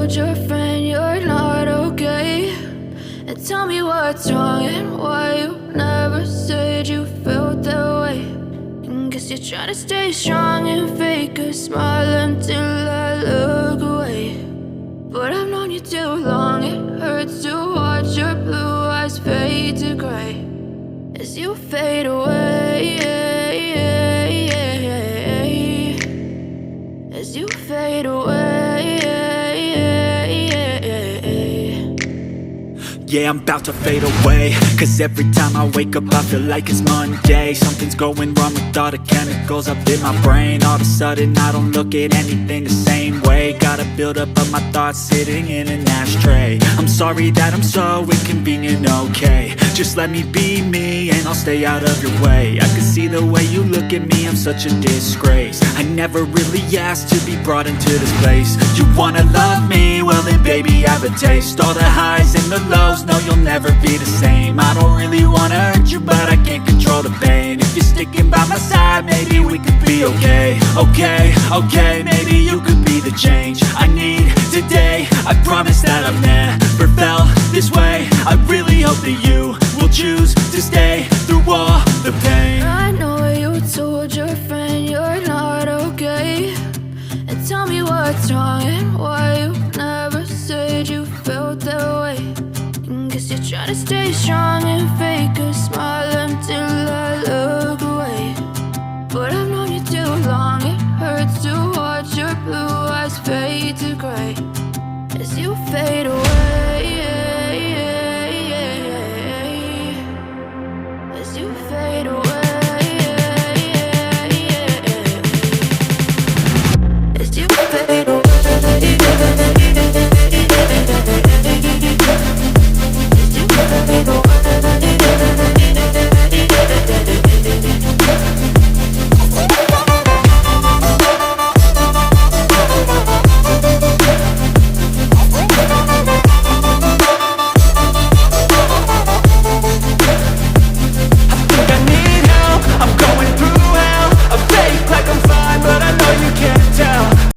told your friend you're not okay, and tell me what's wrong and why you never said you felt that way. And guess you're trying to stay strong and fake a smile until I look away. But I've known you too long, it hurts to watch your blue eyes fade to gray as you fade away, as you fade away. Yeah, I'm about to fade away, cause every time I wake up I feel like it's Monday. Something's going wrong with all the chemicals up in my brain. All of a sudden I don't look at anything the same way. Got a build up of my thoughts sitting in an ashtray. I'm sorry that I'm so inconvenient, okay. Just let me be me and I'll stay out of your way. I can see the way you look at me, I'm such a disgrace. I never really asked to be brought into this place. You wanna love me? Well then baby have a taste. All the highs and the lows, no, you'll never be the same. I don't really wanna hurt you, but I can't control the pain. If you're sticking by my side, maybe we could be okay. Okay, maybe you could be the change I need today. I promise that I've never felt this way. I really hope that you will choose to stay through all the pain. I know you told your friend you're not okay, and tell me what's wrong and why you never said you felt that way. Guess you're trying to stay strong and fake a smile until I look away. But I've known you too long, it hurts to watch your blue eyes fade to gray as you fade away.